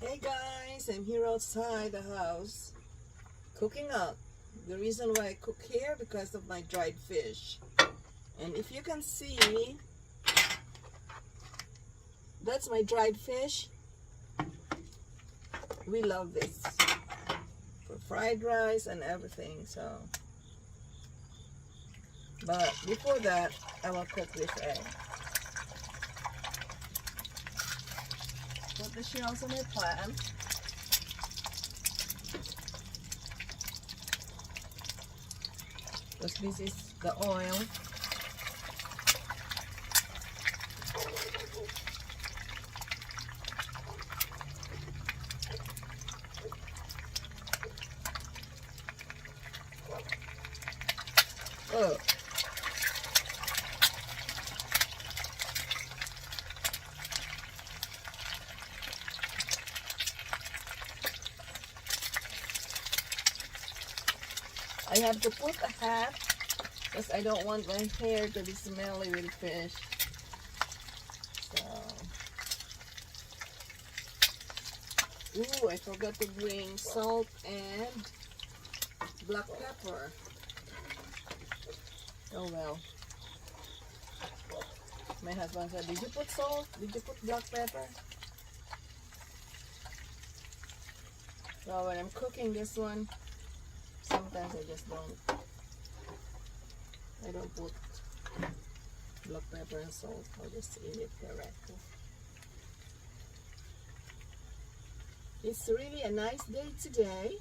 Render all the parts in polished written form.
Hey guys, I'm here outside the house cooking up. The reason why I cook here because of my dried fish. And if you can see, that's my dried fish. We love this for fried rice and everything. But before that, I will cook this egg. Put the shells on my pan. Because this is the oil. Oh. I have to put a hat because I don't want my hair to be smelly with fish. Ooh, I forgot to bring salt and black pepper. Oh well. My husband said, did you put salt? Did you put black pepper? So when I'm cooking this one, sometimes I just don't. I don't put black pepper and salt. I'll just eat it directly. It's really a nice day today.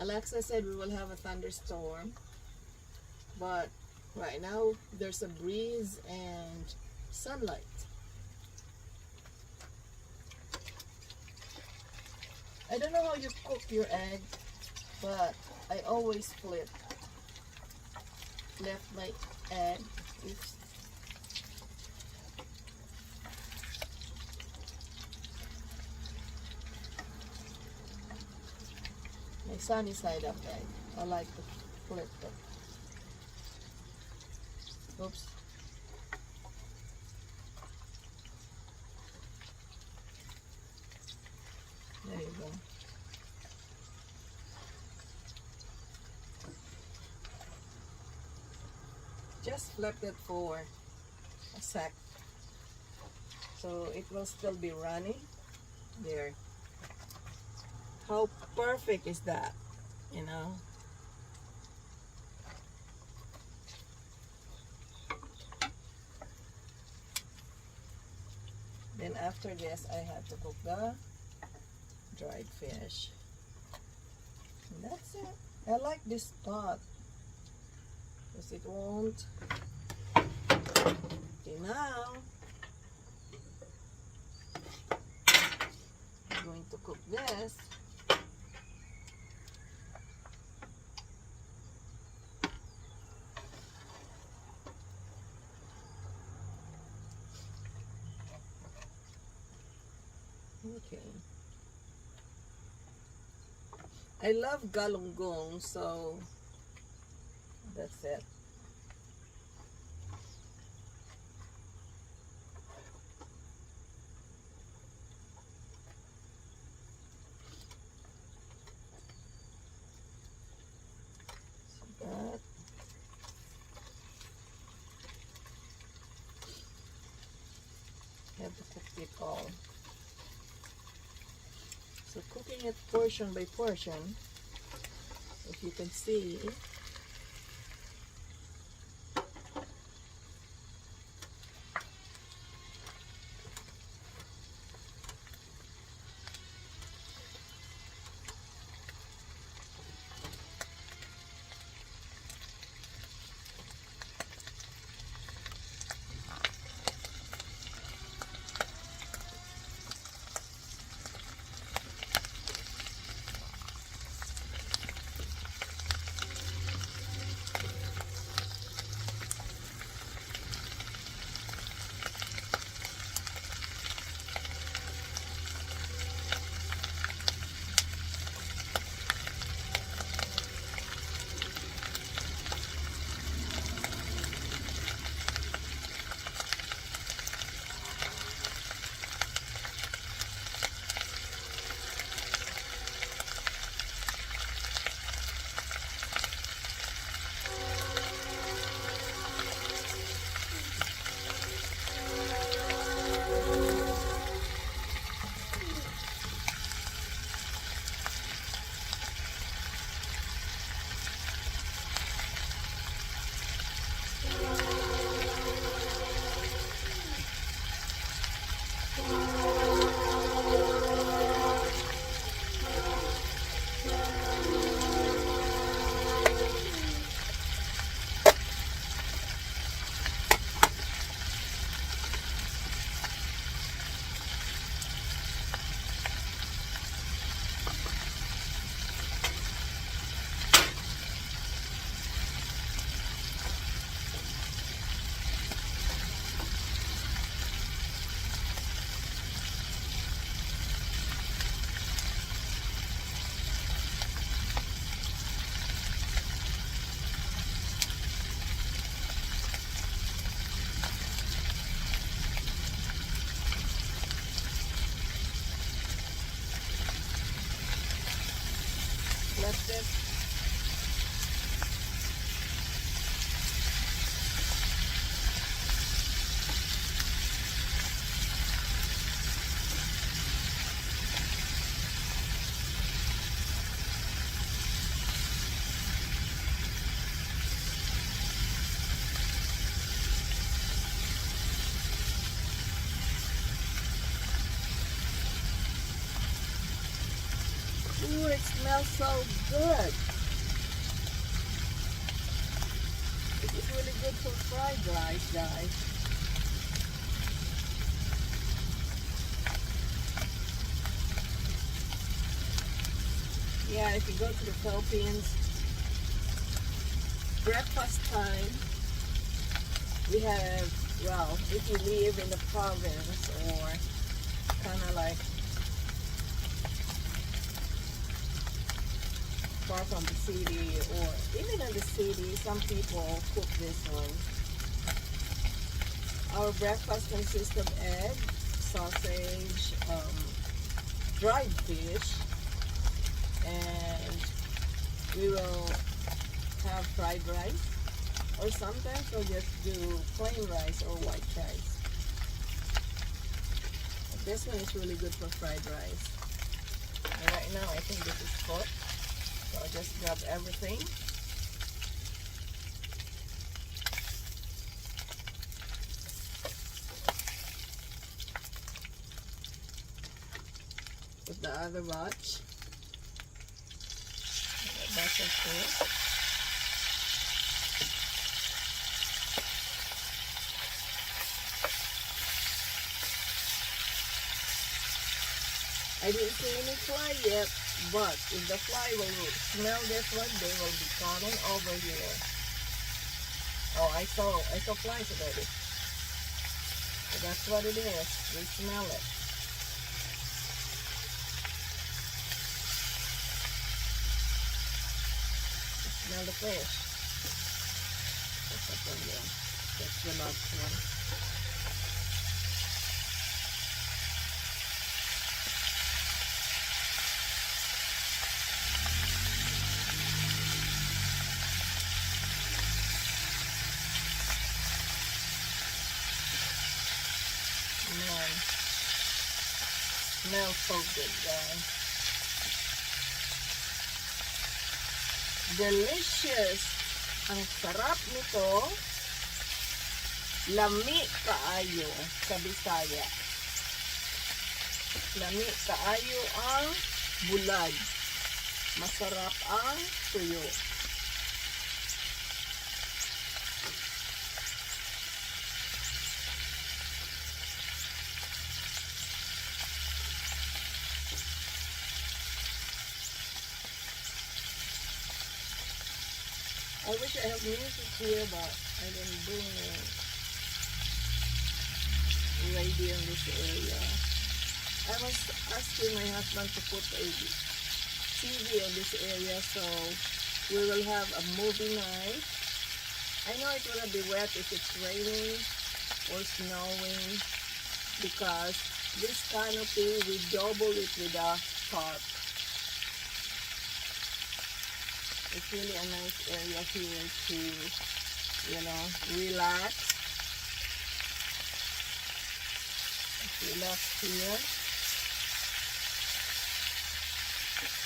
Alexa said we will have a thunderstorm, but right now there's a breeze and sunlight. I don't know how you cook your egg, but I always flip my egg. Oops. My sunny side up egg. I like to flip it. Oops. There you go. Just flip it for a sec. So it will still be running. There. How perfect is that? You know? Then after this, I have to cook the dried fish. And that's it. I like this pot because it won't. Okay, now I'm going to cook this. Okay. I love galunggong, so that's it. So that. I have to cook it all. So cooking it portion by portion, if you can see, Left it. Ooh, it smells so good. It is really good for fried rice, guys. Yeah, if you go to the Philippines, breakfast time, we have, well, if you live in the province or kind of like far from the city, or even in the city, some people cook this one. Our breakfast consists of egg, sausage, dried fish, and we will have fried rice, or sometimes we'll just do plain rice or white rice. This one is really good for fried rice. And right now I think this is cooked. So I'll just grab everything. Put the other batch. That's okay. I didn't see any fly yet, but if the fly will smell this one, they will be coming over here. Oh, I saw flies already. So that's what it is. We smell it. Smell the fish. That's up on there. That's the last one. Man, smells so good, guys. Delicious. Ang sarap nito. Lami kaayo sa Bisaya. Lami kaayo ang bulad. Masarap ang tuyo. I wish I have music here, but I didn't bring a radio in this area. I was asking my husband to put a TV in this area, so we will have a movie night. I know it will be wet if it's raining or snowing, because this canopy, we double it with a tarp. It's really a nice area here to, you know, relax. Relax here.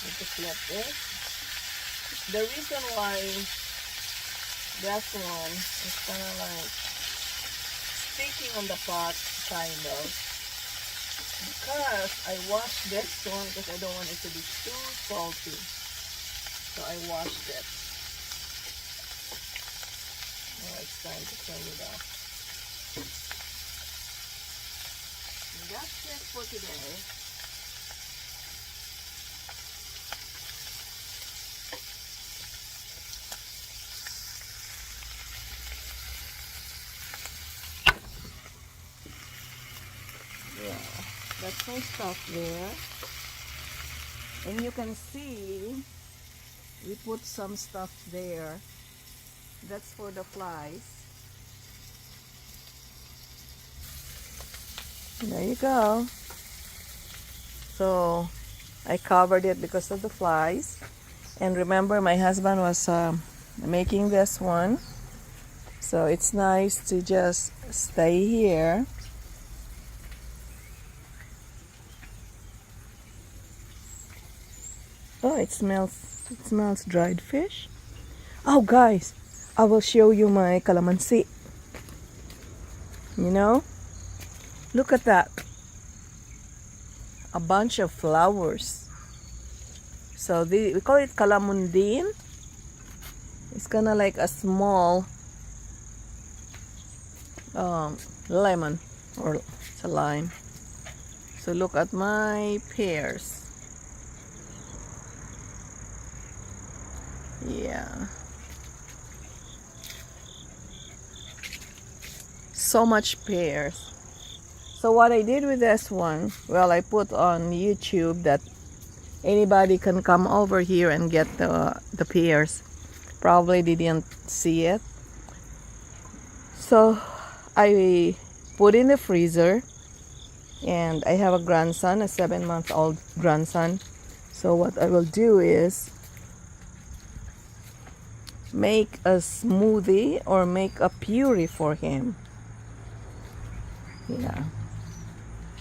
Let us flip it. The reason why that one is kind of like sticking on the pot, kind of, because I washed this one because I don't want it to be too salty. So I washed it. Now it's time to turn it off. And that's it for today. Yeah, that's my stuff there. And you can see we put some stuff there. That's for the flies. There you go. So I covered it because of the flies. And remember, my husband was making this one. So it's nice to just stay here. Oh, it smells dried fish. Oh, guys, I will show you my calamansi. You know, look at that. A bunch of flowers. So we call it calamundin. It's kind of like a small lemon, or it's a lime. So look at my pears. Yeah. So much pears. So what I did with this one, well, I put on YouTube that anybody can come over here and get the pears. Probably didn't see it. So I put in the freezer, and I have a grandson, a 7-month-old grandson. So what I will do is make a smoothie or make a puree for him. Yeah.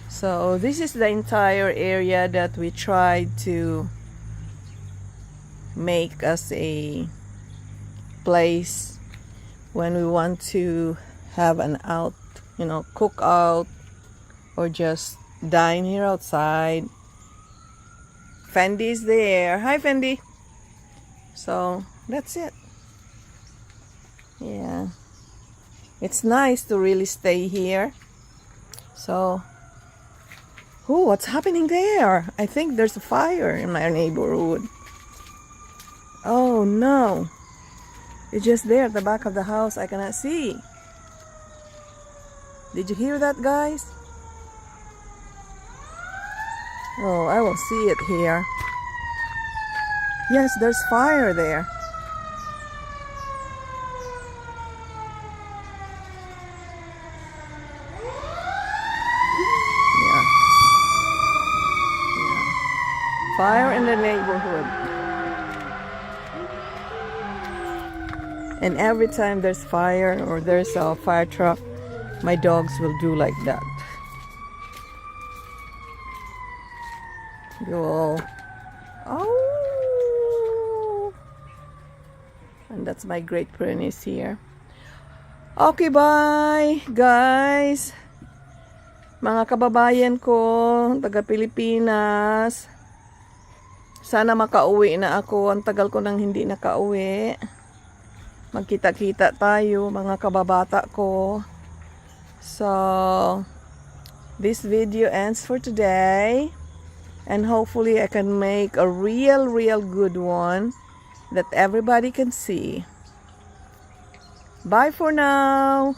So this is the entire area that we tried to make as a place when we want to have an out, cook out or just dine here outside. Fendi's there. Hi, Fendi. So that's it. Yeah. It's nice to really stay here. So, oh, what's happening there? I think there's a fire in my neighborhood. Oh no. It's just there at the back of the house. I cannot see. Did you hear that, guys? Oh, I will see it here. Yes, there's fire there. Yeah. Fire in the neighborhood. And every time there's fire or there's a fire truck, my dogs will do like that. Go, oh, and that's my great Pyrenees here. Okay, bye, guys. Mga kababayan ko, taga Pilipinas. Sana makauwi na ako. Ang tagal ko nang hindi nakauwi. Magkita-kita tayo, mga kababata ko. So, this video ends for today. And hopefully I can make a real good one that everybody can see. Bye for now.